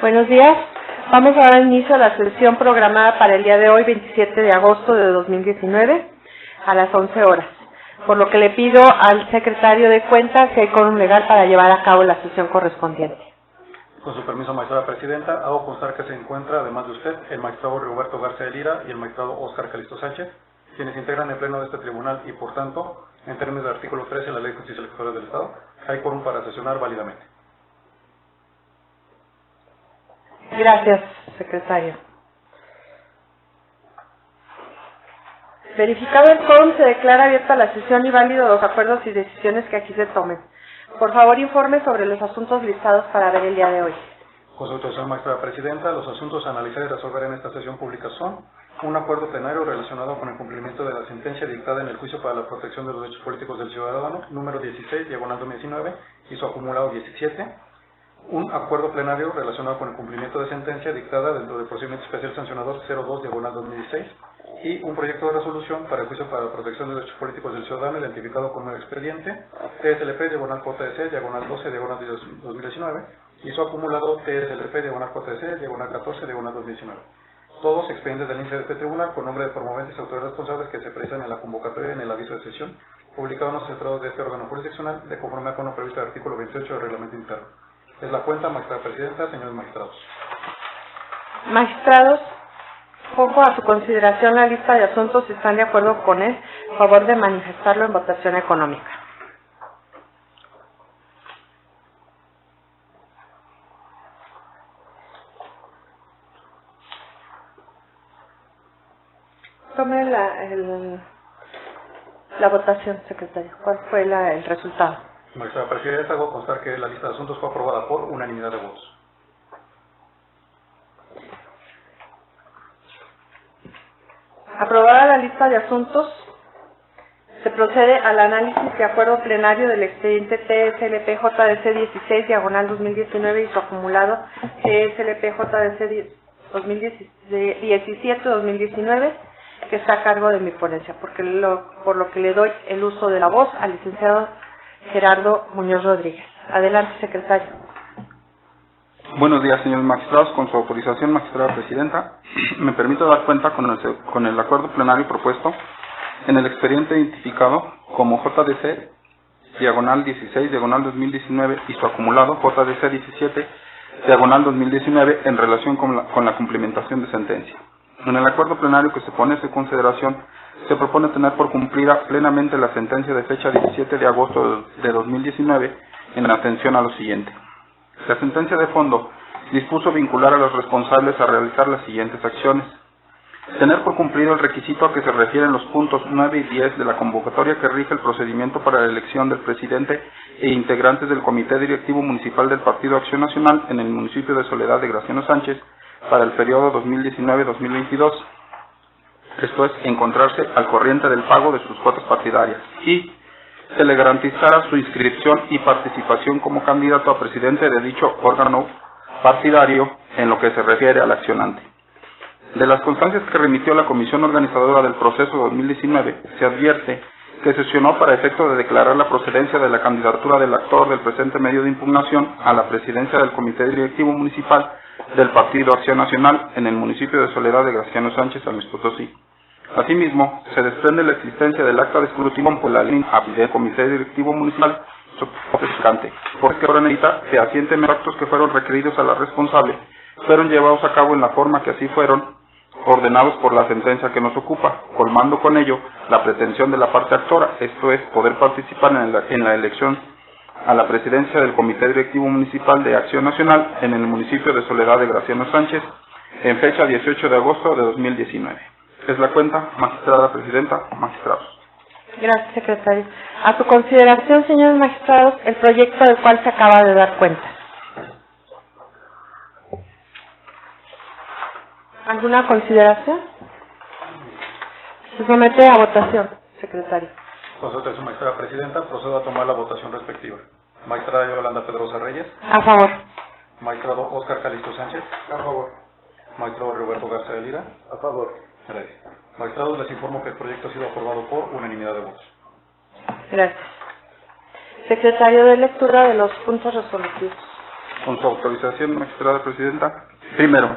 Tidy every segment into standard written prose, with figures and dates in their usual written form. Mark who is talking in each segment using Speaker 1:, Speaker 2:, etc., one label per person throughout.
Speaker 1: Buenos días. Vamos a dar inicio a la sesión programada para el día de hoy, 27 de agosto de 2019, a las 11 horas. Por lo que le pido al secretario de Cuentas que hay quórum legal para llevar a cabo la sesión correspondiente.
Speaker 2: Con su permiso, magistrada presidenta, hago constar que se encuentra, además de usted, el magistrado Roberto García de Lira y el magistrado Óscar Calixto Sánchez, quienes integran el pleno de este tribunal y, por tanto, en términos del artículo 13 de la Ley de Justicia Electoral del Estado, hay quórum para sesionar válidamente.
Speaker 1: Gracias, secretario. Verificado el quórum, se declara abierta la sesión y válidos los acuerdos y decisiones que aquí se tomen. Por favor, informe sobre los asuntos listados para ver el día de hoy.
Speaker 2: Con su autorización, magistrada presidenta, los asuntos a analizar y resolver en esta sesión pública son: un acuerdo plenario relacionado con el cumplimiento de la sentencia dictada en el juicio para la protección de los derechos políticos del ciudadano, número 16, diagonal 2019, y su acumulado 17. Un acuerdo plenario relacionado con el cumplimiento de sentencia dictada dentro del procedimiento especial sancionador 02, diagonal 2016. Y un proyecto de resolución para el juicio para la protección de los derechos políticos del ciudadano identificado como el expediente TSLP, diagonal JDC, diagonal 12, diagonal 2019, y su acumulado TSLP, diagonal JDC, diagonal 14, diagonal 2019. Todos expedientes del índice de este tribunal con nombre de promoventes y autoridades responsables que se precisan en la convocatoria en el aviso de sesión, publicado en los centros de este órgano jurisdiccional, de conformidad con lo previsto del artículo 28 del reglamento interno. Es la cuenta, magistrada presidenta, señores magistrados.
Speaker 1: Magistrados, pongo a su consideración la lista de asuntos. Si están de acuerdo con él, favor de manifestarlo en votación económica. Tome la votación, secretario. ¿Cuál fue el resultado?
Speaker 2: Magistrada presidenta, hago constar que la lista de asuntos fue aprobada por unanimidad de votos.
Speaker 1: Aprobada la lista de asuntos, se procede al análisis de acuerdo plenario del expediente TSLP JDC 16, diagonal 2019, y su acumulado TSLP JDC 17-2019, que está a cargo de mi ponencia, por lo que le doy el uso de la voz al licenciado Gerardo Muñoz Rodríguez. Adelante, secretario.
Speaker 3: Buenos días, señores magistrados. Con su autorización, magistrada presidenta, me permito dar cuenta con el acuerdo plenario propuesto en el expediente identificado como JDC, diagonal 16, diagonal 2019, y su acumulado JDC 17, diagonal 2019, en relación con la cumplimentación de sentencia. En el acuerdo plenario que se pone a su consideración, se propone tener por cumplida plenamente la sentencia de fecha 17 de agosto de 2019 en atención a lo siguiente. La sentencia de fondo dispuso vincular a los responsables a realizar las siguientes acciones: tener por cumplido el requisito a que se refieren los puntos 9 y 10 de la convocatoria que rige el procedimiento para la elección del presidente e integrantes del Comité Directivo Municipal del Partido Acción Nacional en el municipio de Soledad de Graciano Sánchez para el periodo 2019-2022. Esto es, encontrarse al corriente del pago de sus cuotas partidarias, y se le garantizara su inscripción y participación como candidato a presidente de dicho órgano partidario en lo que se refiere al accionante. De las constancias que remitió la Comisión Organizadora del Proceso 2019, se advierte que sesionó para efecto de declarar la procedencia de la candidatura del actor del presente medio de impugnación a la presidencia del Comité Directivo Municipal del Partido Acción Nacional en el municipio de Soledad de Graciano Sánchez, San Luis Potosí. Asimismo, se desprende la existencia del acta de escrutinio por la línea del Comité Directivo Municipal sofisticante, porque ahora necesita fehacientemente actos que fueron requeridos a la responsable, fueron llevados a cabo en la forma que así fueron ordenados por la sentencia que nos ocupa, colmando con ello la pretensión de la parte actora, esto es, poder participar en la elección a la presidencia del Comité Directivo Municipal de Acción Nacional en el municipio de Soledad de Graciano Sánchez en fecha 18 de agosto de 2019. Es la cuenta, magistrada presidenta, magistrados.
Speaker 1: Gracias, secretario. A su consideración, señores magistrados, el proyecto del cual se acaba de dar cuenta. ¿Alguna consideración? Se somete a votación, secretario.
Speaker 2: Con su autorización, magistrada presidenta, procedo a tomar la votación respectiva. Magistrada Yolanda Pedrosa Reyes.
Speaker 1: A favor.
Speaker 2: Magistrado Óscar Calixto Sánchez.
Speaker 4: A favor.
Speaker 2: Magistrado Roberto García de Lira.
Speaker 4: A favor.
Speaker 2: Gracias. Magistrados, les informo que el proyecto ha sido aprobado por unanimidad de votos.
Speaker 1: Gracias. Secretario, de lectura de los puntos resolutivos.
Speaker 3: Con su autorización, magistrada presidenta. Primero,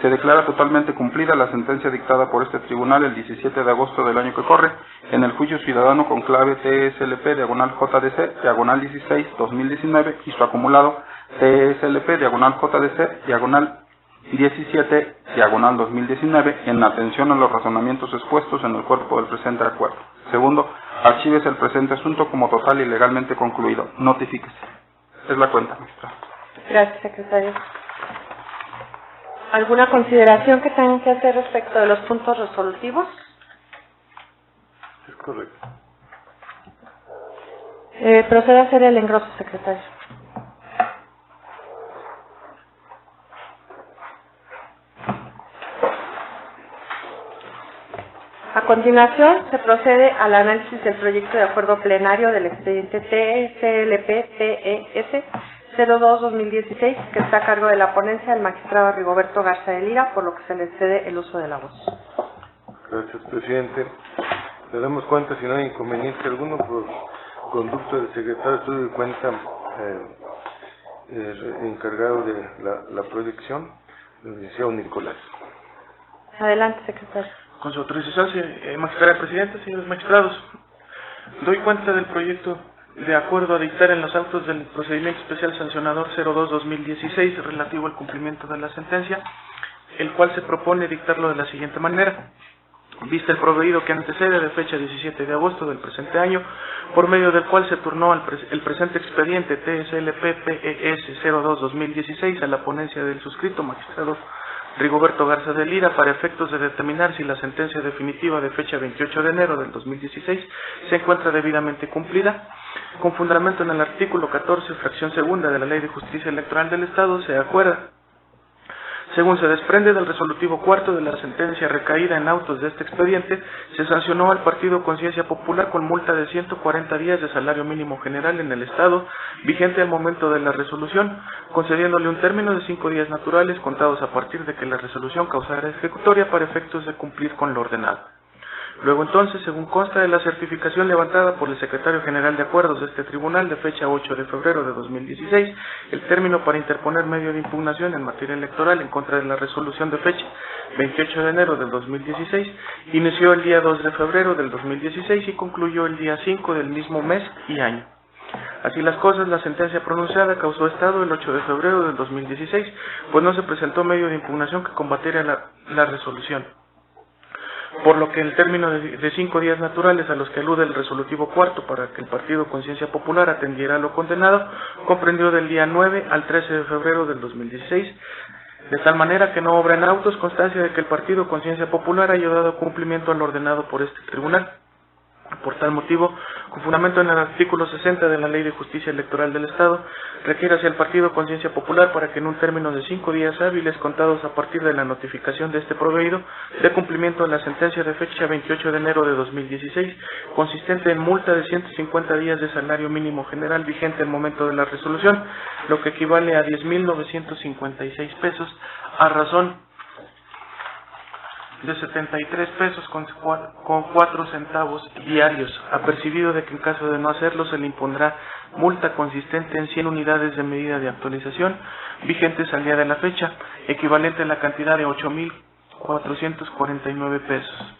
Speaker 3: se declara totalmente cumplida la sentencia dictada por este tribunal el 17 de agosto del año que corre en el juicio ciudadano con clave TSLP/JDC/16/2019 y su acumulado TSLP/JDC/17/2019 en atención a los razonamientos expuestos en el cuerpo del presente acuerdo. Segundo, archívese el presente asunto como total y legalmente concluido. Notifíquese. Es la cuenta, magistrada.
Speaker 1: Gracias, secretario. ¿Alguna consideración que tengan que hacer respecto de los puntos resolutivos?
Speaker 4: Es correcto.
Speaker 1: Procede a hacer el engroso, secretario. A continuación, se procede al análisis del proyecto de acuerdo plenario del expediente TSLP-PES 02-2016, que está a cargo de la ponencia del magistrado Rigoberto Garza de Lira, por lo que se le cede el uso de la voz.
Speaker 4: Gracias, presidente. Le damos cuenta, si no hay inconveniente alguno, por conducto del secretario de Estudio de Cuenta encargado de la proyección, el licenciado Nicolás.
Speaker 1: Adelante, secretario.
Speaker 5: Con su autorización, magistrada presidenta, señores magistrados, doy cuenta del proyecto de acuerdo a dictar en los autos del procedimiento especial sancionador 02-2016 relativo al cumplimiento de la sentencia, el cual se propone dictarlo de la siguiente manera. Vista el proveído que antecede de fecha 17 de agosto del presente año, por medio del cual se turnó el presente expediente TSLP-PES 02-2016 a la ponencia del suscrito magistrado Rigoberto Garza de Lira para efectos de determinar si la sentencia definitiva de fecha 28 de enero del 2016 se encuentra debidamente cumplida, con fundamento en el artículo 14, fracción segunda de la Ley de Justicia Electoral del Estado, se acuerda, según se desprende del resolutivo cuarto de la sentencia recaída en autos de este expediente, se sancionó al Partido Conciencia Popular con multa de 140 días de salario mínimo general en el Estado, vigente al momento de la resolución, concediéndole un término de 5 días naturales contados a partir de que la resolución causara ejecutoria para efectos de cumplir con lo ordenado. Luego entonces, según consta de la certificación levantada por el Secretario General de Acuerdos de este Tribunal de fecha 8 de febrero de 2016, el término para interponer medio de impugnación en materia electoral en contra de la resolución de fecha 28 de enero del 2016 inició el día 2 de febrero del 2016 y concluyó el día 5 del mismo mes y año. Así las cosas, la sentencia pronunciada causó estado el 8 de febrero del 2016, pues no se presentó medio de impugnación que combatiera la resolución, por lo que el término de 5 días naturales a los que alude el resolutivo cuarto para que el Partido Conciencia Popular atendiera a lo condenado, comprendió del día 9 al 13 de febrero del 2016, de tal manera que no obra en autos constancia de que el Partido Conciencia Popular haya dado cumplimiento a lo ordenado por este tribunal. Por tal motivo, con fundamento en el artículo 60 de la Ley de Justicia Electoral del Estado, requiere hacia el Partido Conciencia Popular para que en un término de 5 días hábiles contados a partir de la notificación de este proveído, dé cumplimiento a la sentencia de fecha 28 de enero de 2016, consistente en multa de 150 días de salario mínimo general vigente al momento de la resolución, lo que equivale a 10,956 pesos, a razón de 73 pesos con 4 centavos diarios, apercibido de que en caso de no hacerlo se le impondrá multa consistente en 100 unidades de medida de actualización vigentes al día de la fecha, equivalente a la cantidad de 8,449 pesos.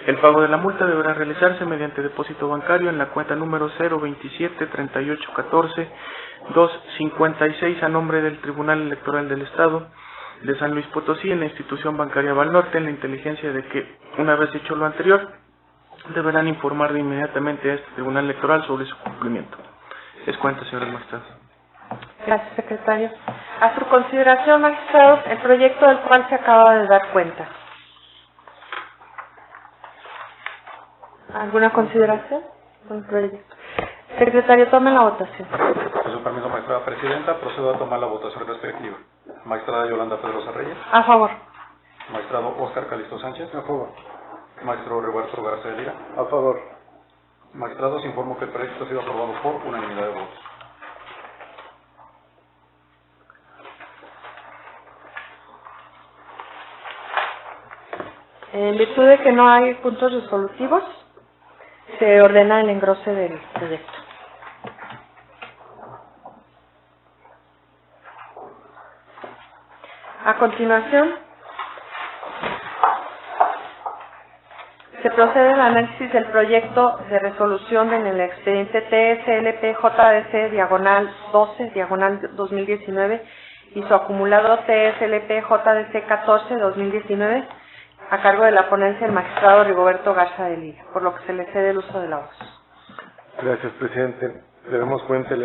Speaker 5: El pago de la multa deberá realizarse mediante depósito bancario en la cuenta número 027-3814-256 a nombre del Tribunal Electoral del Estado de San Luis Potosí, en la institución bancaria Banorte, en la inteligencia de que, una vez hecho lo anterior, deberán informar de inmediatamente a este Tribunal Electoral sobre su cumplimiento. Es cuenta, señores magistrados.
Speaker 1: Gracias, secretario. A su consideración, magistrados, el proyecto del cual se acaba de dar cuenta. ¿Alguna consideración con el proyecto? Secretario, tome la votación.
Speaker 2: Con su permiso, magistrada presidenta, procedo a tomar la votación respectiva. Magistrada Yolanda Pedrosa Reyes.
Speaker 1: A favor.
Speaker 2: Magistrado Óscar Calixto Sánchez.
Speaker 4: A favor.
Speaker 2: Magistrado Rigoberto Garza de Lira.
Speaker 4: A favor.
Speaker 2: Magistrados, informo que el proyecto ha sido aprobado por unanimidad de votos.
Speaker 1: En virtud de que no hay puntos resolutivos, se ordena el engrose del proyecto. A continuación, se procede al análisis del proyecto de resolución en el expediente TSLP-JDC-12-2019 y su acumulado TSLP-JDC-14-2019 a cargo de la ponencia del magistrado Rigoberto Garza de Liga, por lo que se le cede el uso de la voz.
Speaker 4: Gracias, presidente. Demos cuenta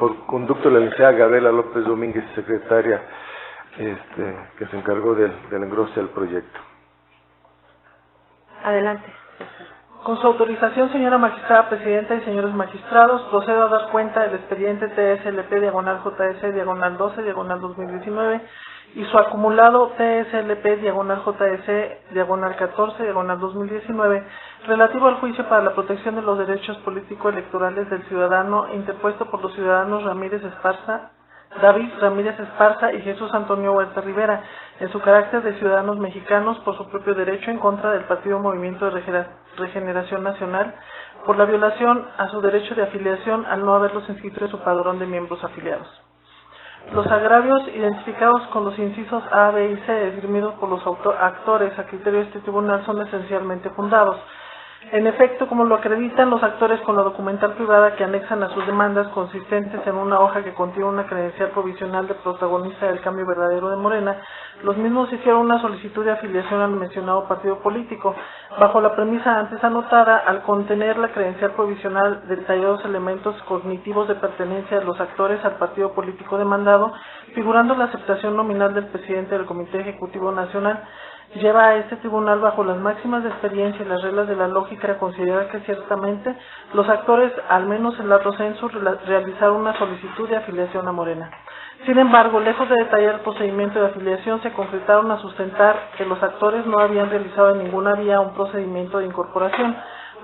Speaker 4: por conducto de la licenciada Gabriela López Domínguez, secretaria, que se encargó del engrose del proyecto.
Speaker 1: Adelante.
Speaker 5: Con su autorización, señora magistrada presidenta y señores magistrados, procedo a dar cuenta del expediente TSLP-JS-12-2019 y su acumulado TSLP-JS-14-2019 relativo al juicio para la protección de los derechos político-electorales del ciudadano interpuesto por los ciudadanos David Ramírez Esparza y Jesús Antonio Huerta Rivera, en su carácter de ciudadanos mexicanos por su propio derecho en contra del Partido Movimiento de Regeneración Nacional por la violación a su derecho de afiliación al no haberlos inscrito en su padrón de miembros afiliados. Los agravios identificados con los incisos A, B y C esgrimidos por los actores a criterio de este tribunal son esencialmente fundados. En efecto, como lo acreditan los actores con la documental privada que anexan a sus demandas consistentes en una hoja que contiene una credencial provisional de protagonista del cambio verdadero de Morena, los mismos hicieron una solicitud de afiliación al mencionado partido político, bajo la premisa antes anotada, al contener la credencial provisional detallados elementos cognitivos de pertenencia de los actores al partido político demandado, figurando la aceptación nominal del presidente del Comité Ejecutivo Nacional, lleva a este tribunal bajo las máximas de experiencia y las reglas de la lógica a considerar que ciertamente los actores, al menos en lato sensu, realizaron una solicitud de afiliación a Morena. Sin embargo, lejos de detallar el procedimiento de afiliación, se concretaron a sustentar que los actores no habían realizado en ninguna vía un procedimiento de incorporación,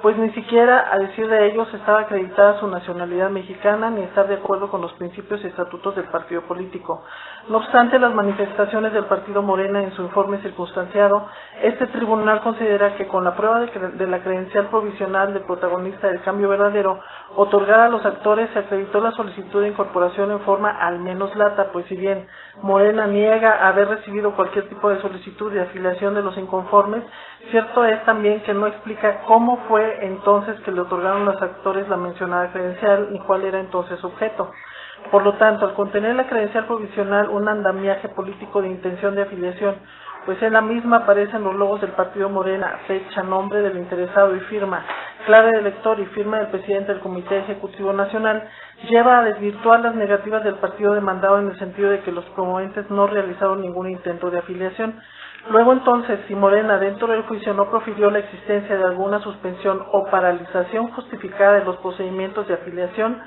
Speaker 5: pues ni siquiera, a decir de ellos, estaba acreditada su nacionalidad mexicana ni estar de acuerdo con los principios y estatutos del partido político. No obstante las manifestaciones del partido Morena en su informe circunstanciado, este tribunal considera que con la prueba de la credencial provisional del protagonista del cambio verdadero, otorgada a los actores, se acreditó la solicitud de incorporación en forma al menos lata, pues si bien Morena niega haber recibido cualquier tipo de solicitud de afiliación de los inconformes, cierto es también que no explica cómo fue entonces que le otorgaron a los actores la mencionada credencial ni cuál era entonces su objeto. Por lo tanto, al contener la credencial provisional un andamiaje político de intención de afiliación, pues en la misma aparecen los logos del partido Morena, fecha, nombre del interesado y firma, clave del elector y firma del presidente del Comité Ejecutivo Nacional, lleva a desvirtuar las negativas del partido demandado en el sentido de que los promoventes no realizaron ningún intento de afiliación. Luego entonces, si Morena dentro del juicio no profirió la existencia de alguna suspensión o paralización justificada de los procedimientos de afiliación,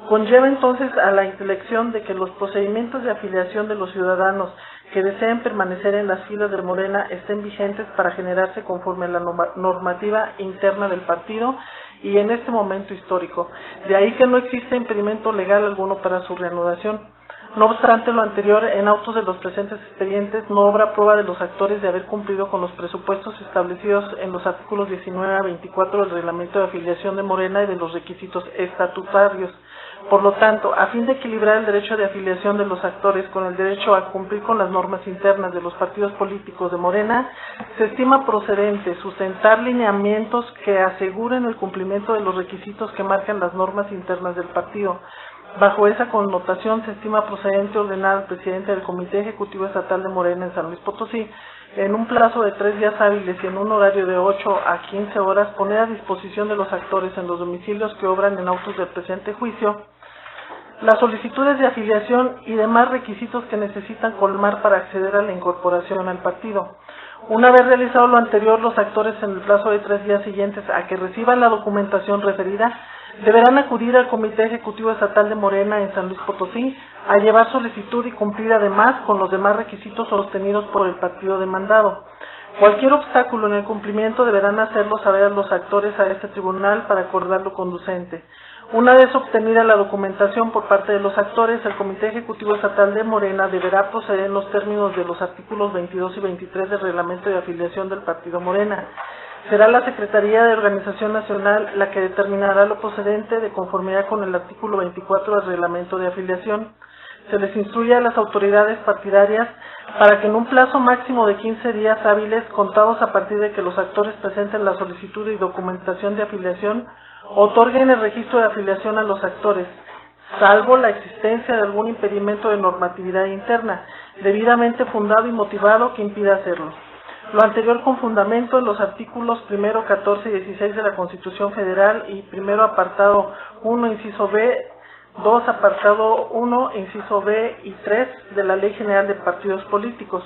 Speaker 5: conlleva entonces a la intelección de que los procedimientos de afiliación de los ciudadanos que deseen permanecer en las filas de Morena estén vigentes para generarse conforme a la normativa interna del partido y en este momento histórico. De ahí que no existe impedimento legal alguno para su reanudación. No obstante lo anterior, en autos de los presentes expedientes no obra prueba de los actores de haber cumplido con los presupuestos establecidos en los artículos 19 a 24 del reglamento de afiliación de Morena y de los requisitos estatutarios. Por lo tanto, a fin de equilibrar el derecho de afiliación de los actores con el derecho a cumplir con las normas internas de los partidos políticos de Morena, se estima procedente sustentar lineamientos que aseguren el cumplimiento de los requisitos que marcan las normas internas del partido. Bajo esa connotación, se estima procedente ordenar al presidente del Comité Ejecutivo Estatal de Morena en San Luis Potosí, en un plazo de 3 días hábiles y en un horario de 8 a 15 horas, poner a disposición de los actores en los domicilios que obran en autos del presente juicio las solicitudes de afiliación y demás requisitos que necesitan colmar para acceder a la incorporación al partido. Una vez realizado lo anterior, los actores en el plazo de 3 días siguientes a que reciban la documentación referida, deberán acudir al Comité Ejecutivo Estatal de Morena en San Luis Potosí a llevar solicitud y cumplir además con los demás requisitos sostenidos por el partido demandado. Cualquier obstáculo en el cumplimiento deberán hacerlo saber a los actores a este tribunal para acordarlo conducente. Una vez obtenida la documentación por parte de los actores, el Comité Ejecutivo Estatal de Morena deberá proceder en los términos de los artículos 22 y 23 del Reglamento de Afiliación del Partido Morena. Será la Secretaría de Organización Nacional la que determinará lo procedente de conformidad con el artículo 24 del Reglamento de Afiliación.
Speaker 6: Se les instruye a las autoridades partidarias para que en un plazo máximo de 15 días hábiles, contados a partir de que los actores presenten la solicitud y documentación de afiliación, otorguen el registro de afiliación a los actores, salvo la existencia de algún impedimento de normatividad interna, debidamente fundado y motivado que impida hacerlo. Lo anterior con fundamento en los artículos 1, 14 y 16 de la Constitución Federal y 1 apartado 1, inciso B, 2 apartado 1, inciso B y 3 de la Ley General de Partidos Políticos.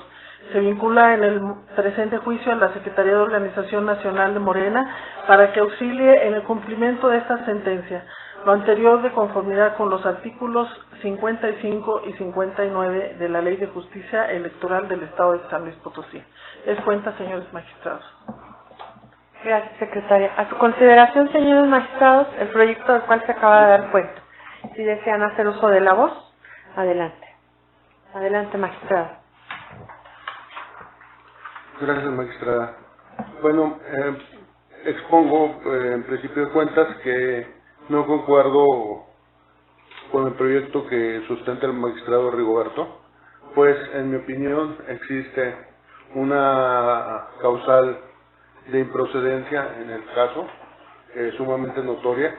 Speaker 6: Se vincula en el presente juicio a la Secretaría de Organización Nacional de Morena para que auxilie en el cumplimiento de esta sentencia. Lo anterior de conformidad con los artículos 55 y 59 de la Ley de Justicia Electoral del Estado de San Luis Potosí. Es cuenta, señores magistrados.
Speaker 1: Gracias, secretaria. A su consideración, señores magistrados, el proyecto del cual se acaba de dar cuenta. Si desean hacer uso de la voz, adelante. Adelante, magistrado.
Speaker 7: Gracias, magistrada. Bueno, expongo en principio de cuentas que no concuerdo con el proyecto que sustenta el magistrado Rigoberto, pues en mi opinión existe una causal de improcedencia en el caso, sumamente notoria,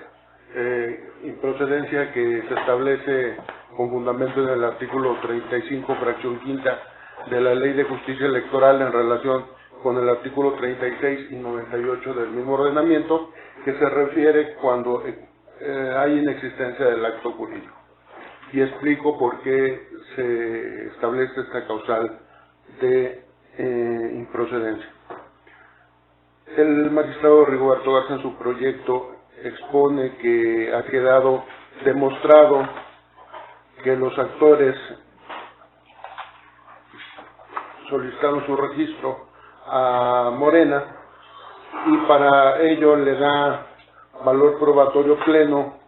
Speaker 7: improcedencia que se establece con fundamento en el artículo 35, fracción quinta de la Ley de Justicia Electoral en relación con el artículo 36 y 98 del mismo ordenamiento, que se refiere cuando hay inexistencia del acto jurídico. Y explico por qué se establece esta causal de improcedencia. El magistrado Rigoberto Garza en su proyecto expone que ha quedado demostrado que los actores solicitaron su registro a Morena y para ello le da valor probatorio pleno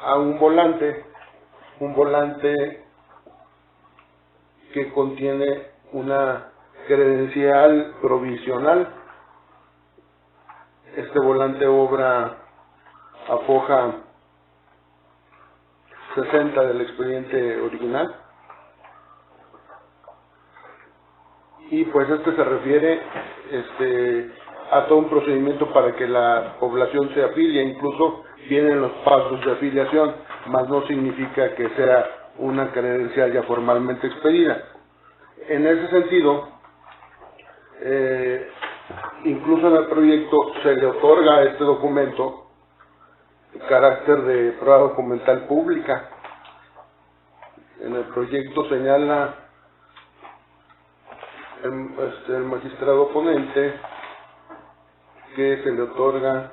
Speaker 7: a un volante que contiene una credencial provisional. Este volante obra a foja 60 del expediente original y pues se refiere a todo un procedimiento para que la población se afilie, incluso vienen los pasos de afiliación, mas no significa que sea una credencial ya formalmente expedida. En ese sentido, incluso en el proyecto se le otorga a este documento carácter de prueba documental pública. En el proyecto señala el magistrado ponente que se le otorga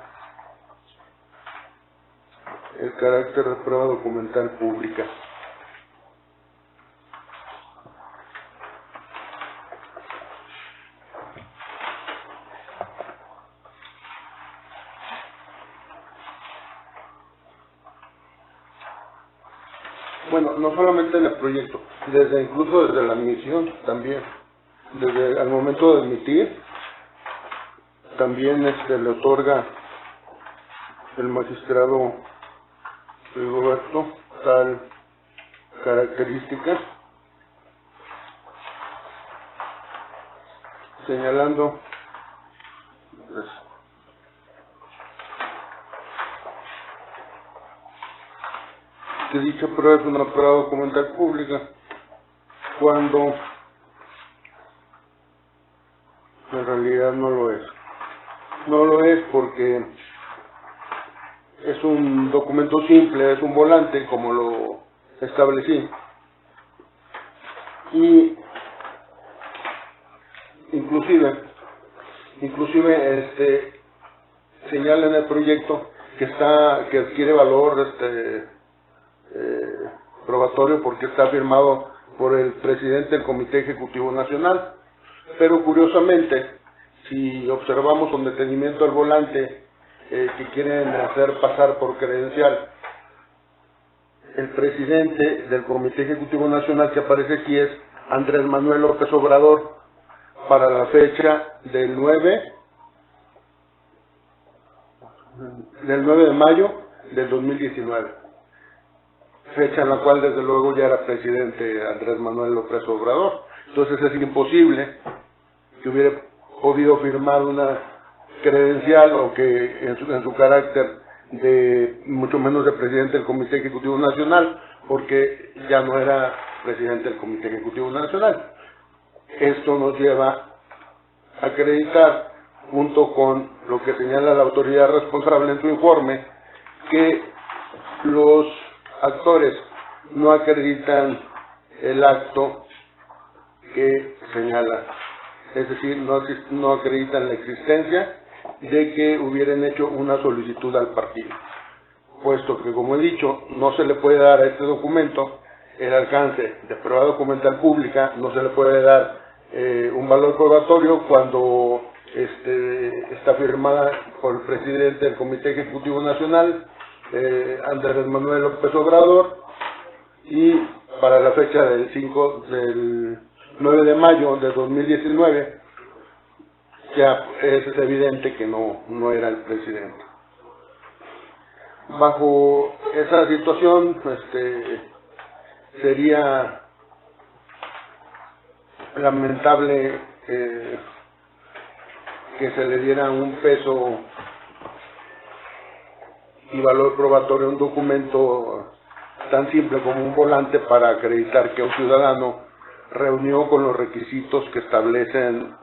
Speaker 7: el carácter de prueba documental pública. Bueno, no solamente en el proyecto, incluso desde la admisión también, desde el momento de admitir, también le otorga el magistrado Rigoberto tal característica, señalando que dicha prueba es una prueba documental pública cuando en realidad no lo es. No lo es porque es un documento simple, es un volante como lo establecí. Y inclusive señala en el proyecto que adquiere valor probatorio porque está firmado por el presidente del Comité Ejecutivo Nacional, pero curiosamente, si observamos con detenimiento el volante que quieren hacer pasar por credencial, el presidente del Comité Ejecutivo Nacional que aparece aquí es Andrés Manuel López Obrador, para la fecha del 9 de mayo del 2019. fecha en la cual desde luego ya era presidente Andrés Manuel López Obrador. Entonces es imposible que hubiera podido firmar una credencial o que en su carácter de mucho menos de presidente del Comité Ejecutivo Nacional, porque ya no era presidente del Comité Ejecutivo Nacional. Esto nos lleva a acreditar, junto con lo que señala la autoridad responsable en su informe, que los actores no acreditan el acto que señala, es decir, no acreditan la existencia de que hubieran hecho una solicitud al partido, puesto que, como he dicho, no se le puede dar a este documento el alcance de prueba documental pública, no se le puede dar un valor probatorio cuando está firmada por el presidente del Comité Ejecutivo Nacional, Andrés Manuel López Obrador, y para la fecha del 9 de mayo de 2019, ya es evidente que no era el presidente. Bajo esa situación, sería lamentable que se le diera un peso y valor probatorio a un documento tan simple como un volante para acreditar que un ciudadano reunió con los requisitos que establecen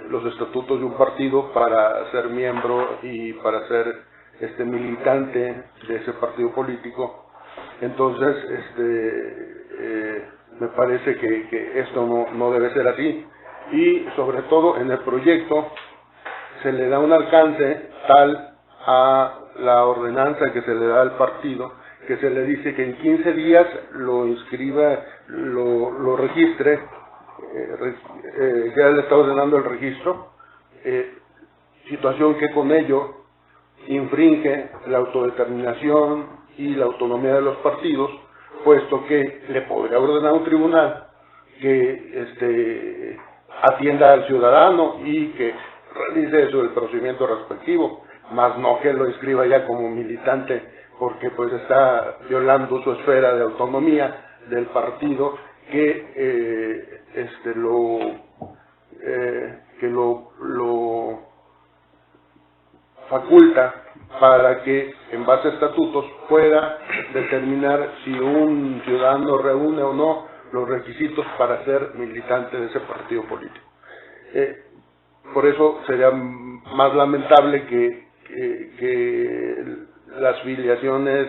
Speaker 7: los estatutos de un partido para ser miembro y para ser militante de ese partido político. Entonces me parece que esto no debe ser así, y sobre todo en el proyecto se le da un alcance tal a la ordenanza que se le da al partido, que se le dice que en 15 días lo inscriba, lo registre, ya le está ordenando el registro, situación que con ello infringe la autodeterminación y la autonomía de los partidos, puesto que le podría ordenar a un tribunal que atienda al ciudadano y que realice eso, el procedimiento respectivo, más no que lo inscriba ya como militante, porque pues está violando su esfera de autonomía del partido que lo faculta para que en base a estatutos pueda determinar si un ciudadano reúne o no los requisitos para ser militante de ese partido político. Por eso sería más lamentable que las filiaciones,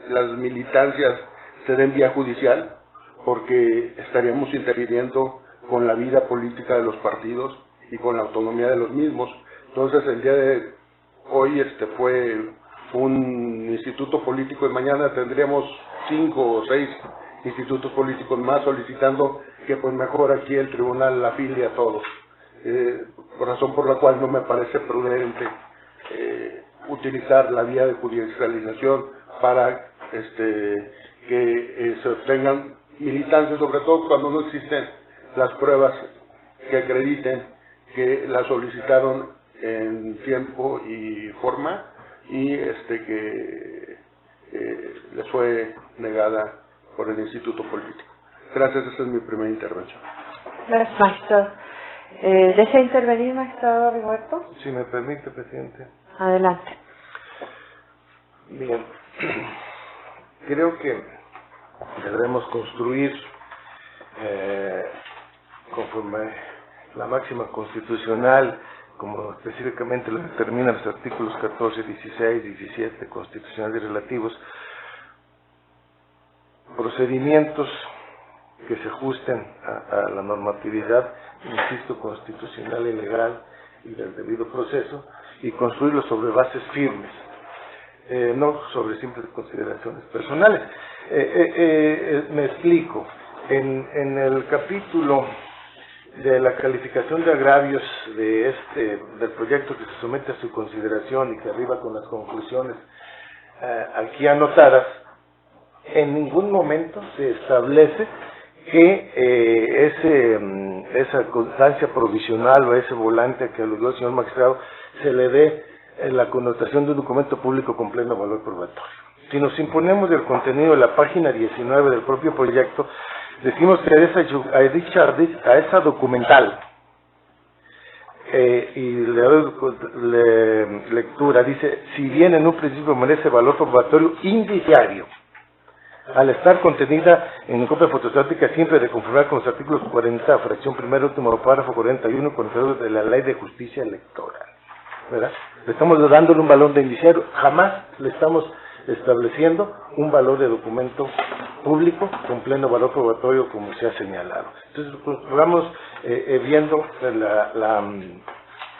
Speaker 7: las militancias se den vía judicial, porque estaríamos interfiriendo con la vida política de los partidos y con la autonomía de los mismos. Entonces el día de hoy fue un instituto político y mañana tendríamos 5 o 6 institutos políticos más solicitando que pues mejor aquí el tribunal la afilie a todos, razón por la cual no me parece prudente utilizar la vía de judicialización para que se obtengan militancias, sobre todo cuando no existen las pruebas que acrediten que la solicitaron en tiempo y forma y que les fue negada por el instituto político. Gracias, esta es mi primera intervención.
Speaker 1: Gracias, magistrado. ¿Desea intervenir, magistrado Rigoberto?
Speaker 4: Si me permite, presidente.
Speaker 1: Adelante.
Speaker 4: Bien, creo que debemos construir conforme la máxima constitucional, como específicamente lo determinan los artículos 14, 16, 17 constitucionales y relativos, procedimientos que se ajusten a la normatividad, insisto, constitucional y legal y del debido proceso, y construirlo sobre bases firmes, no sobre simples consideraciones personales. Me explico. En el capítulo de la calificación de agravios del proyecto que se somete a su consideración y que arriba con las conclusiones aquí anotadas, en ningún momento se establece que esa constancia provisional o ese volante que aludió el señor magistrado se le dé la connotación de un documento público con pleno valor probatorio. Si nos imponemos del contenido de la página 19 del propio proyecto, decimos que a esa documental, y le doy lectura, dice, si bien en un principio merece valor probatorio indiciario, al estar contenida en copia fotostática siempre de conformar con los artículos 40, fracción primera, último párrafo 41 y 42 de la Ley de Justicia Electoral, ¿verdad? Le estamos dándole un valor de indiciario, jamás le estamos estableciendo un valor de documento público con pleno valor probatorio como se ha señalado. Entonces, pues, vamos viendo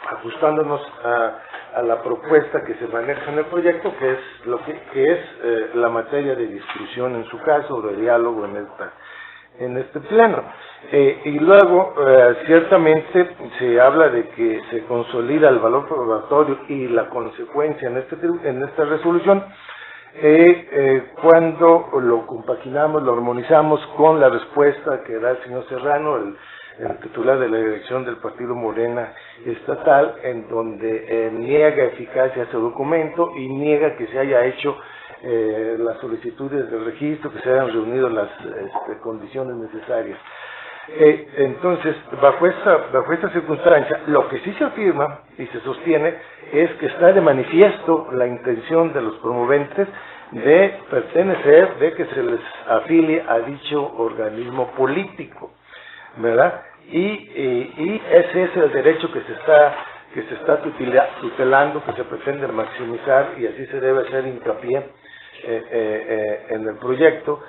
Speaker 4: ajustándonos a la propuesta que se maneja en el proyecto, que es lo que es la materia de discusión en su caso, o de diálogo en este pleno. Y luego, ciertamente, se habla de que se consolida el valor probatorio y la consecuencia en esta resolución, cuando lo compaginamos, lo armonizamos con la respuesta que da el señor Serrano, el titular de la dirección del Partido Morena estatal, en donde niega eficacia a ese documento y niega que se haya hecho las solicitudes de registro, que se hayan reunido las condiciones necesarias. Entonces, bajo esta circunstancia, lo que sí se afirma y se sostiene es que está de manifiesto la intención de los promoventes de pertenecer, de que se les afilie a dicho organismo político, ¿verdad? Y ese es el derecho que se está tutelando, que se pretende maximizar, y así se debe hacer hincapié en el proyecto,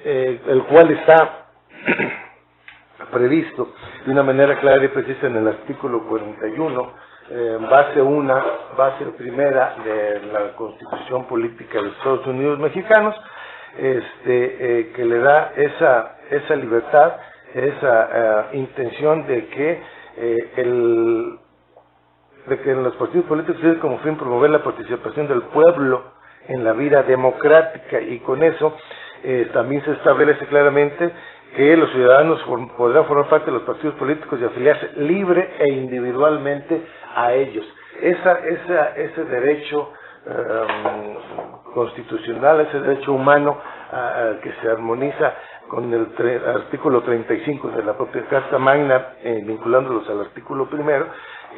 Speaker 4: el cual está previsto de una manera clara y precisa en el artículo 41, base primera de la Constitución Política de los Estados Unidos Mexicanos, que le da esa libertad, esa intención de que en los partidos políticos tienen como fin promover la participación del pueblo en la vida democrática, y con eso también se establece claramente que los ciudadanos podrán formar parte de los partidos políticos y afiliarse libre e individualmente a ellos. Ese derecho constitucional, ese derecho humano que se armoniza con el artículo 35 de la propia Carta Magna, vinculándolos al artículo primero,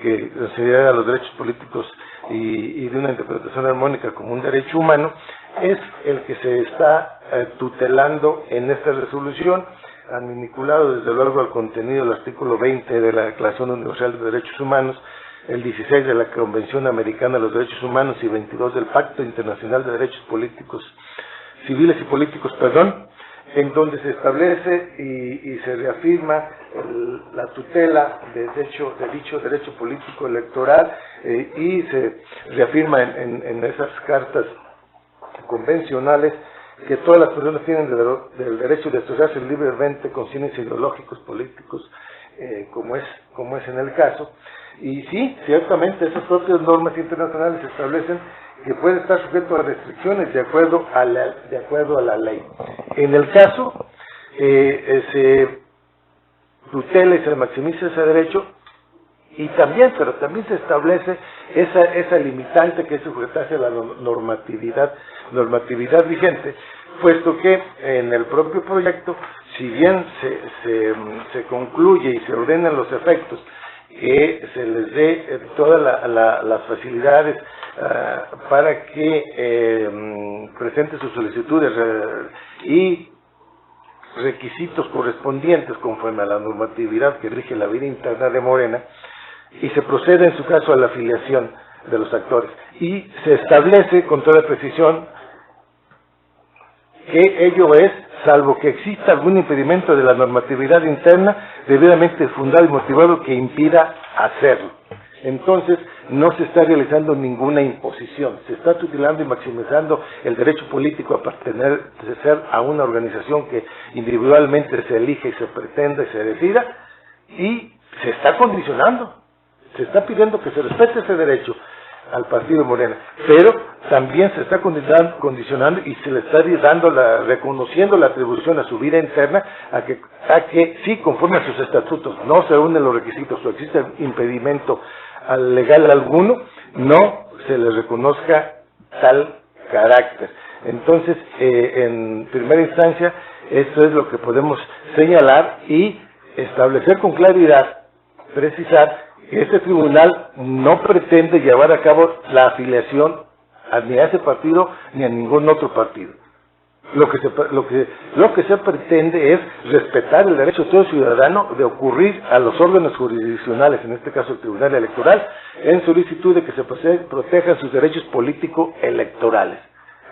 Speaker 4: que considera los derechos políticos y de una interpretación armónica como un derecho humano, es el que se está tutelando en esta resolución, vinculado desde luego al contenido del artículo 20 de la Declaración Universal de Derechos Humanos, el 16 de la Convención Americana de los Derechos Humanos y 22 del Pacto Internacional de Derechos Civiles y Políticos, en donde se establece y se reafirma la tutela de dicho derecho político electoral, y se reafirma en esas cartas convencionales que todas las personas tienen el derecho de asociarse libremente con fines ideológicos, políticos, como es en el caso. Y sí, ciertamente esas propias normas internacionales establecen que puede estar sujeto a restricciones de acuerdo a la ley. En el caso, se tutela y se maximiza ese derecho, pero también se establece esa limitante que es sujetarse a la normatividad vigente, puesto que en el propio proyecto, si bien se concluye y se ordenan los efectos, que se les dé todas las facilidades para que presente sus solicitudes y requisitos correspondientes conforme a la normatividad que rige la vida interna de Morena, y se procede en su caso a la afiliación de los actores, y se establece con toda precisión que ello es, salvo que exista algún impedimento de la normatividad interna debidamente fundado y motivado que impida hacerlo. Entonces, no se está realizando ninguna imposición, se está tutelando y maximizando el derecho político a pertenecer a una organización que individualmente se elige y se pretende y se decida, y se está condicionando, se está pidiendo que se respete ese derecho al Partido Morena, pero también se está condicionando y se le está reconociendo la atribución a su vida interna a que sí, conforme a sus estatutos, no se unen los requisitos o existe impedimento legal alguno, no se le reconozca tal carácter. Entonces, en primera instancia, esto es lo que podemos señalar y establecer con claridad, precisar que este tribunal no pretende llevar a cabo la afiliación ni a ese partido ni a ningún otro partido. Lo que se pretende es respetar el derecho de todo ciudadano de ocurrir a los órganos jurisdiccionales, en este caso el Tribunal Electoral, en solicitud de que se protejan sus derechos político-electorales.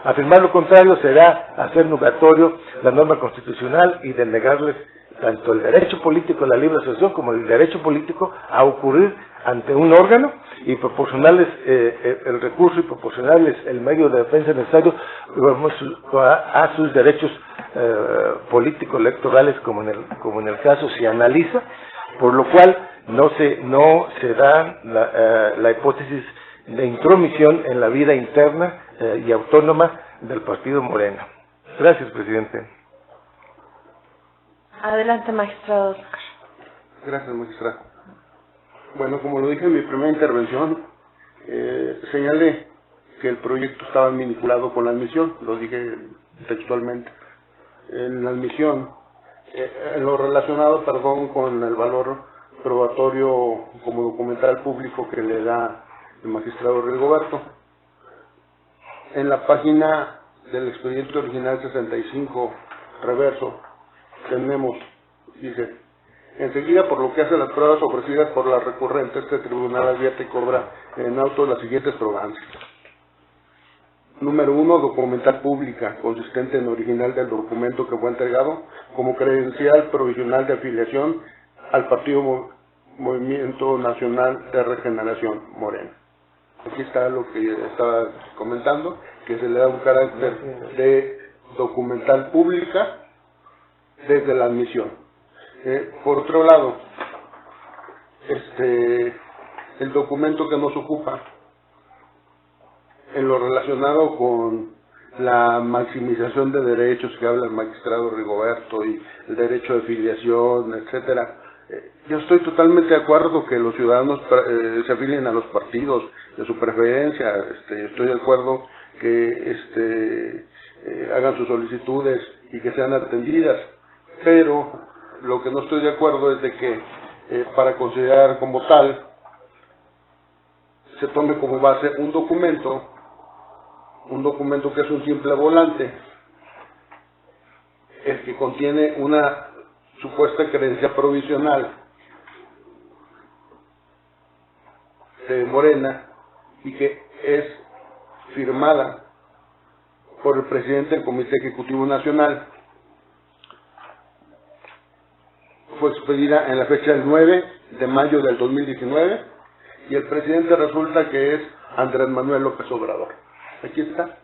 Speaker 4: Afirmar lo contrario será hacer nugatorio la norma constitucional y denegarles tanto el derecho político a la libre asociación como el derecho político a ocurrir ante un órgano y proporcionarles el recurso y proporcionarles el medio de defensa necesario a sus derechos políticos electorales, como en el caso se analiza, por lo cual no se da la hipótesis de intromisión en la vida interna y autónoma del partido Morena. Gracias, presidente.
Speaker 1: Adelante, magistrado Oscar.
Speaker 7: Gracias, magistrado. Bueno, como lo dije en mi primera intervención, señalé que el proyecto estaba vinculado con la admisión, lo dije textualmente. En la admisión, en lo relacionado, con el valor probatorio como documental público que le da el magistrado Rigoberto. En la página del expediente original 65, reverso, tenemos, dice: enseguida, por lo que hace las pruebas ofrecidas por la recurrente, este tribunal advierte y cobra en auto las siguientes probancias. Número 1, documental pública, consistente en original del documento que fue entregado como credencial provisional de afiliación al Partido Movimiento Nacional de Regeneración Morena. Aquí está lo que estaba comentando, que se le da un carácter de documental pública desde la admisión. Por otro lado, el documento que nos ocupa en lo relacionado con la maximización de derechos que habla el magistrado Rigoberto y el derecho de filiación, etcétera. Yo estoy totalmente de acuerdo que los ciudadanos se afilien a los partidos de su preferencia. Estoy de acuerdo que hagan sus solicitudes y que sean atendidas, pero lo que no estoy de acuerdo es de que para considerar como tal se tome como base un documento que es un simple volante, el que contiene una supuesta credencial provisional de Morena y que es firmada por el presidente del Comité Ejecutivo Nacional. Fue expedida en la fecha del 9 de mayo del 2019 y el presidente resulta que es Andrés Manuel López Obrador. Aquí está.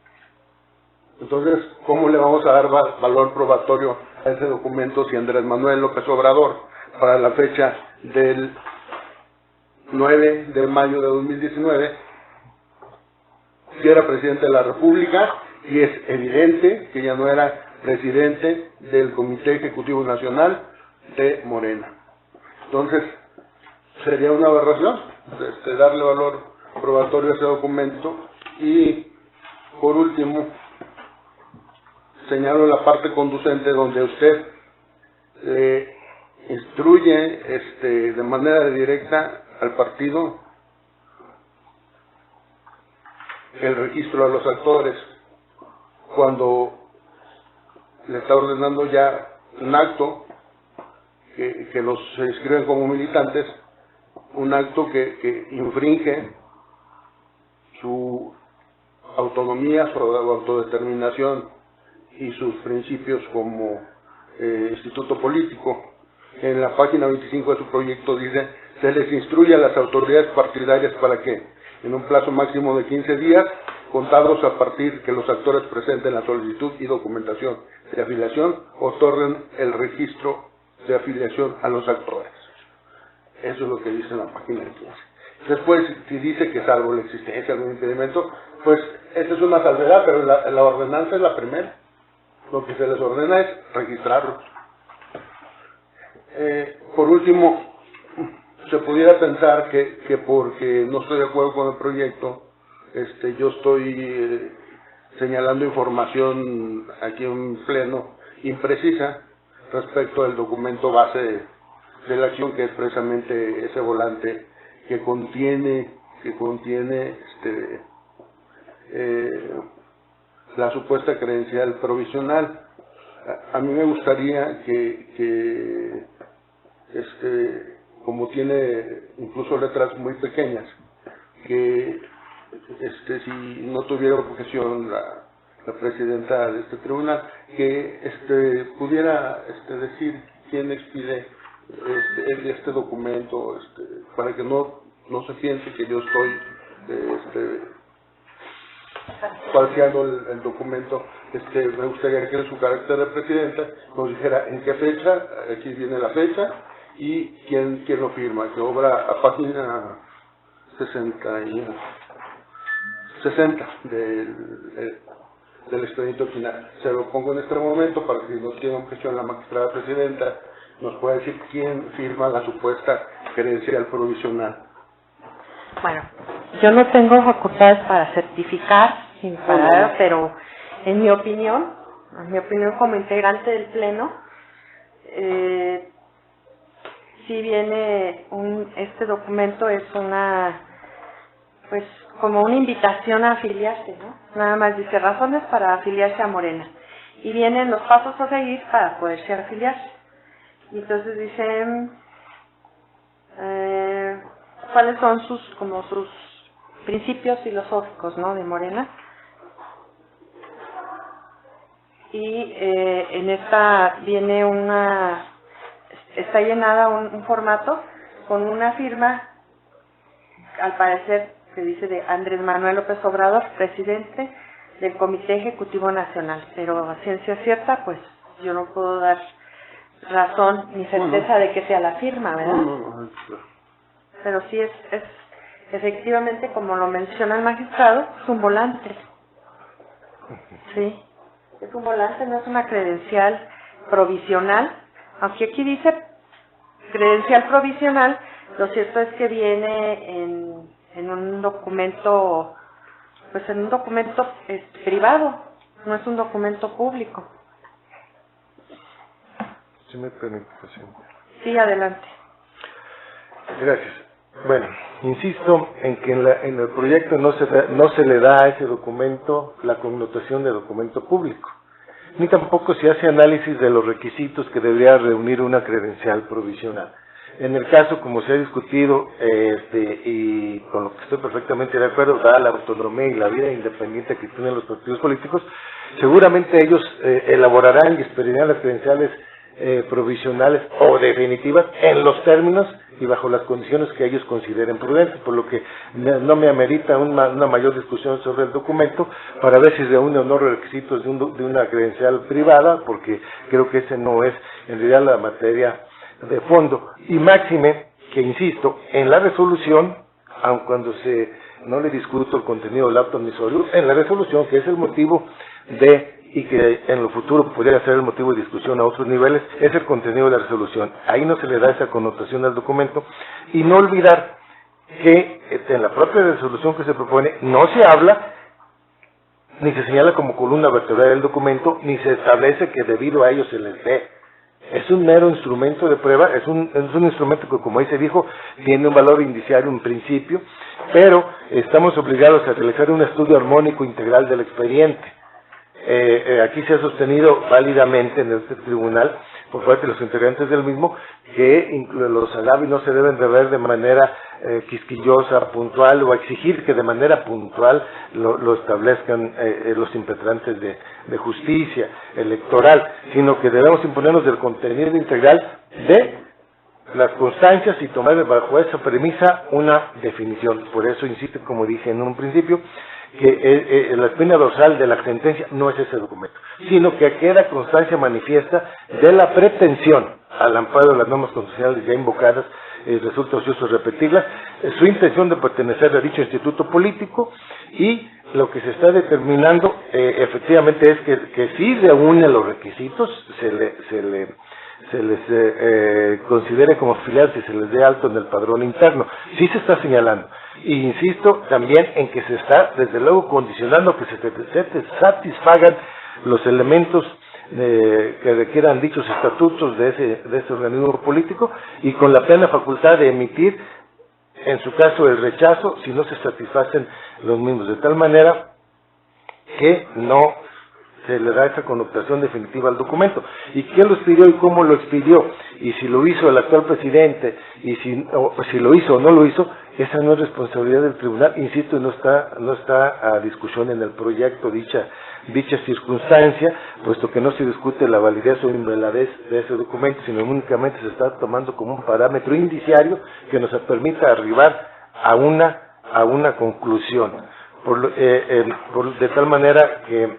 Speaker 7: Entonces, ¿cómo le vamos a dar valor probatorio a ese documento si Andrés Manuel López Obrador, para la fecha del 9 de mayo de 2019, si era presidente de la República, y es evidente que ya no era presidente del Comité Ejecutivo Nacional de Morena? Entonces, sería una aberración darle valor probatorio a ese documento. Y por último, señalo la parte conducente donde usted le instruye de manera directa al partido el registro de los actores, cuando le está ordenando ya un acto que los se inscriben como militantes, un acto que infringe su autonomía, su autodeterminación y sus principios como instituto político. En la página 25 de su proyecto dice: se les instruye a las autoridades partidarias para que, en un plazo máximo de 15 días, contados a partir que los actores presenten la solicitud y documentación de afiliación, otorguen el registro de afiliación a los actores. Eso es lo que dice en la página 15. Después, si dice que salvo la existencia de algún impedimento, pues esa es una salvedad, pero la ordenanza es la primera. Lo que se les ordena es registrarlos. Por último, se pudiera pensar que porque no estoy de acuerdo con el proyecto, yo estoy señalando información aquí en pleno imprecisa respecto al documento base de la acción, que es precisamente ese volante que contiene la supuesta credencial provisional. A mí me gustaría que como tiene incluso letras muy pequeñas, que si no tuviera objeción la presidenta de este tribunal, que pudiera decir quién expide este documento, para que no se piense que yo estoy falseando el documento. Me gustaría que en su carácter de presidenta nos dijera en qué fecha, aquí viene la fecha, y quién lo firma, que obra a página 60 del expediente final. Se lo pongo en este momento para que no tenga objeción la magistrada presidenta, nos pueda decir quién firma la supuesta credencial provisional.
Speaker 1: Bueno, yo no tengo facultades para certificar, pero en mi opinión como integrante del Pleno, si viene este documento es como una invitación a afiliarse, ¿no? Nada más dice razones para afiliarse a Morena, y vienen los pasos a seguir para poderse afiliarse. Y entonces dicen cuáles son sus principios filosóficos, ¿no?, de Morena. Y en esta viene está llenada un formato con una firma, al parecer, que dice de Andrés Manuel López Obrador, presidente del Comité Ejecutivo Nacional, pero a ciencia cierta, pues yo no puedo dar razón ni certeza de que sea la firma, ¿verdad? Pero sí es efectivamente, como lo menciona el magistrado, es un volante. Sí, es un volante, no es una credencial provisional, aunque aquí dice credencial provisional. Lo cierto es que viene en un documento, privado, no es un documento público.
Speaker 4: ¿Sí me permite, presidente?
Speaker 1: Sí, adelante.
Speaker 4: Gracias. Bueno, insisto en que en el proyecto no se le da a ese documento la connotación de documento público, ni tampoco se hace análisis de los requisitos que debería reunir una credencial provisional. En el caso, como se ha discutido, y con lo que estoy perfectamente de acuerdo, dada la autonomía y la vida independiente que tienen los partidos políticos, seguramente ellos elaborarán y expedirán las credenciales provisionales o definitivas en los términos y bajo las condiciones que ellos consideren prudentes, por lo que no me amerita una mayor discusión sobre el documento para ver si reúne o no requisitos de una credencial privada, porque creo que ese no es en realidad la materia de fondo. Y máxime que, insisto, en la resolución, aun cuando no le discuto el contenido del acto admisorio, en la resolución, que es el motivo y que en lo futuro podría ser el motivo de discusión a otros niveles, es el contenido de la resolución. Ahí no se le da esa connotación al documento, y no olvidar que en la propia resolución que se propone no se habla, ni se señala como columna vertebral del documento, ni se establece que debido a ello se les dé. Es un mero instrumento de prueba, es un instrumento que, como ahí se dijo, tiene un valor indiciario en principio, pero estamos obligados a realizar un estudio armónico integral del expediente. Aquí se ha sostenido válidamente en este tribunal, por parte de los integrantes del mismo, que los agavis no se deben de ver de manera quisquillosa, puntual, o exigir que de manera puntual lo establezcan los impetrantes de justicia electoral, sino que debemos imponernos del contenido integral de las constancias y tomar bajo esa premisa una definición. Por eso insisto, como dije en un principio, que la espina dorsal de la sentencia no es ese documento, sino que queda constancia manifiesta de la pretensión, al amparo de las normas constitucionales ya invocadas, resulta ocioso repetirlas, su intención de pertenecer a dicho instituto político, y lo que se está determinando efectivamente es que si reúne los requisitos, se le se les considere como afiliados y se les dé alto en el padrón interno. Sí se está señalando. Y insisto también en que se está, desde luego, condicionando que se satisfagan los elementos que requieran dichos estatutos de ese organismo político, y con la plena facultad de emitir, en su caso, el rechazo si no se satisfacen los mismos, de tal manera que no se le da esa connotación definitiva al documento. ¿Y quién lo expidió y cómo lo expidió? Y si lo hizo el actual presidente, y si lo hizo o no lo hizo, esa no es responsabilidad del tribunal, insisto, y no está a discusión en el proyecto dicha circunstancia, puesto que no se discute la validez o invalidez de ese documento, sino únicamente se está tomando como un parámetro indiciario que nos permita arribar a una conclusión. De tal manera que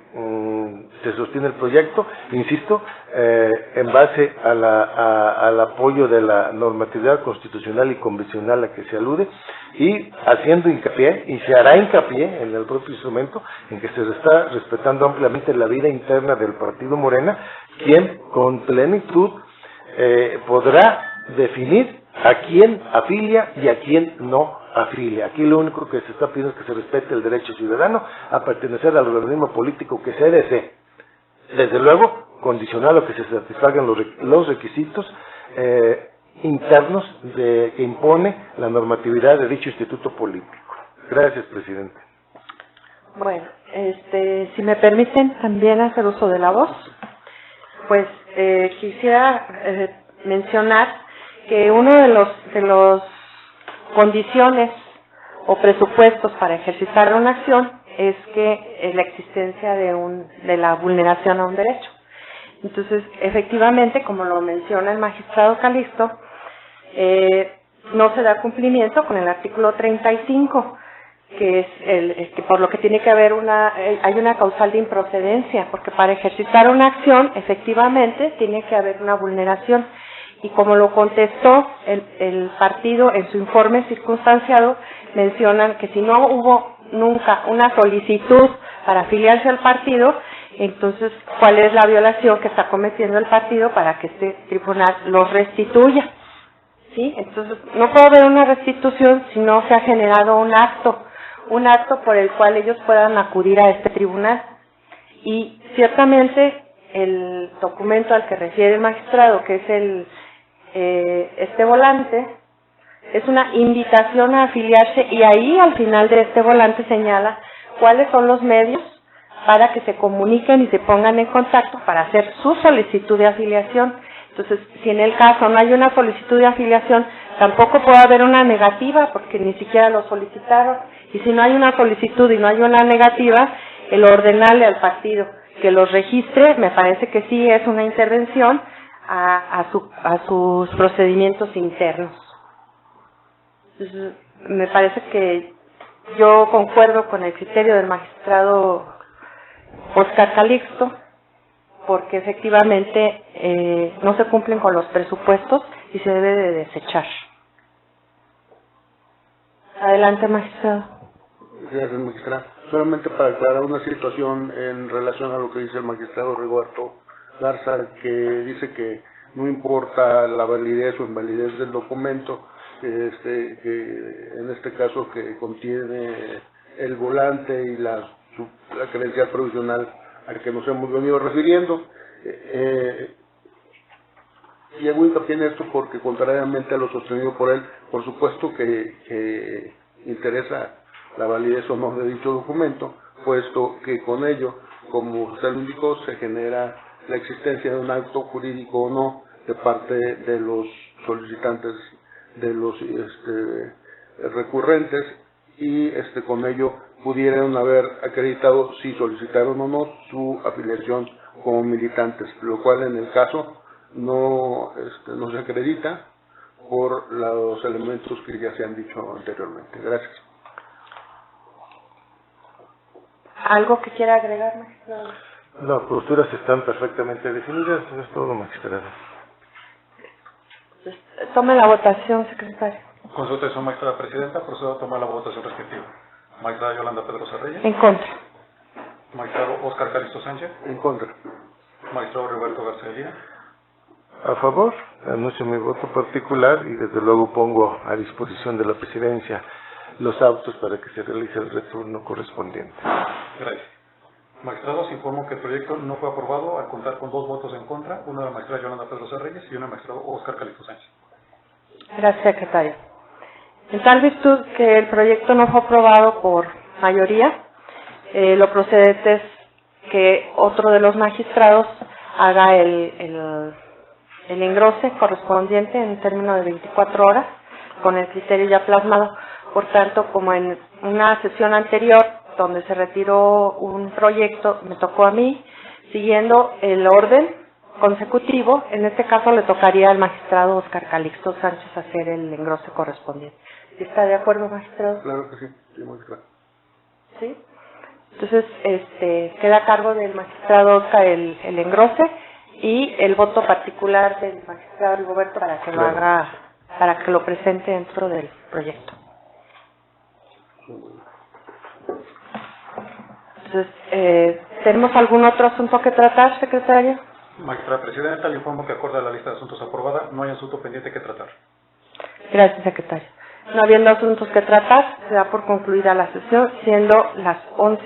Speaker 4: se sostiene el proyecto, insisto, en base al apoyo de la normatividad constitucional y convencional a que se alude, y haciendo hincapié, y se hará hincapié en el propio instrumento, en que se está respetando ampliamente la vida interna del partido Morena, quien con plenitud podrá definir a quién afilia y a quién no afilia. Aquí lo único que se está pidiendo es que se respete el derecho ciudadano a pertenecer al organismo político que se desee. Desde luego, condicionado a que se satisfagan los requisitos internos que impone la normatividad de dicho instituto político. Gracias, presidente.
Speaker 1: Bueno, si me permiten también hacer uso de la voz, pues quisiera mencionar que uno de los condiciones o presupuestos para ejercitar una acción es que la existencia de la vulneración a un derecho. Entonces, efectivamente, como lo menciona el magistrado Calixto, no se da cumplimiento con el artículo 35, que es que por lo que tiene que haber hay una causal de improcedencia, porque para ejercitar una acción, efectivamente, tiene que haber una vulneración. Y como lo contestó el partido en su informe circunstanciado, mencionan que si no hubo nunca una solicitud para afiliarse al partido, entonces, ¿cuál es la violación que está cometiendo el partido para que este tribunal los restituya? ¿Sí? Entonces, no puede haber una restitución si no se ha generado un acto por el cual ellos puedan acudir a este tribunal. Y ciertamente el documento al que refiere el magistrado, que es este volante, es una invitación a afiliarse, y ahí al final de este volante señala cuáles son los medios para que se comuniquen y se pongan en contacto para hacer su solicitud de afiliación. Entonces, si en el caso no hay una solicitud de afiliación, tampoco puede haber una negativa, porque ni siquiera lo solicitaron. Y si no hay una solicitud y no hay una negativa, el ordenarle al partido que los registre, me parece que sí es una intervención a sus procedimientos internos. Entonces, me parece que yo concuerdo con el criterio del magistrado Oscar Calixto, porque efectivamente no se cumplen con los presupuestos y se debe de desechar. Adelante, magistrado.
Speaker 7: Gracias, magistrado. Solamente para aclarar una situación en relación a lo que dice el magistrado Rigoberto Garza, que dice que no importa la validez o invalidez del documento, que en este caso que contiene el volante y la credencial provisional al que nos hemos venido refiriendo. Y hago hincapié en esto porque, contrariamente a lo sostenido por él, por supuesto que interesa la validez o no de dicho documento, puesto que con ello, como usted lo indicó, se genera la existencia de un acto jurídico o no de parte de los solicitantes, de los recurrentes, y con ello pudieran haber acreditado si solicitaron o no su afiliación como militantes, lo cual en el caso no se acredita por los elementos que ya se han dicho anteriormente. Gracias.
Speaker 1: ¿Algo que quiera agregar, magistrado?
Speaker 4: Las posturas están perfectamente definidas, eso es todo, magistrado.
Speaker 1: Tome la votación, secretario.
Speaker 2: Con su atención, magistrada presidenta, procedo a tomar la votación respectiva. Magistrada Yolanda Pedrosa Reyes.
Speaker 1: En contra.
Speaker 2: Magistrado Oscar Calixto Sánchez.
Speaker 4: En contra.
Speaker 2: Magistrado Roberto García Lina.
Speaker 4: A favor, anuncio mi voto particular y desde luego pongo a disposición de la presidencia los autos para que se realice el retorno correspondiente.
Speaker 2: Gracias. Magistrados, informo que el proyecto no fue aprobado al contar con 2 votos en contra, uno de la magistrada Yolanda Pedrosa Reyes y uno del magistrado Oscar Calixto Sánchez.
Speaker 1: Gracias, secretario. En tal virtud que el proyecto no fue aprobado por mayoría, lo procedente es que otro de los magistrados haga el engrose correspondiente en término de 24 horas con el criterio ya plasmado. Por tanto, como en una sesión anterior donde se retiró un proyecto, me tocó a mí, siguiendo el orden consecutivo, en este caso le tocaría al magistrado Oscar Calixto Sánchez hacer el engrose correspondiente. ¿Sí está de acuerdo, magistrado?
Speaker 7: Claro que sí, sí, muy claro.
Speaker 1: ¿Sí? Entonces, queda a cargo del magistrado Oscar el engrose y el voto particular del magistrado Rigoberto para que lo haga, para que lo presente dentro del proyecto. Entonces, ¿tenemos algún otro asunto que tratar, secretario?
Speaker 2: Magistrada Presidenta, le informo que acorde a la lista de asuntos aprobada, no hay asunto pendiente que tratar.
Speaker 1: Gracias, secretario. No habiendo asuntos que tratar, se da por concluida la sesión, siendo las 11.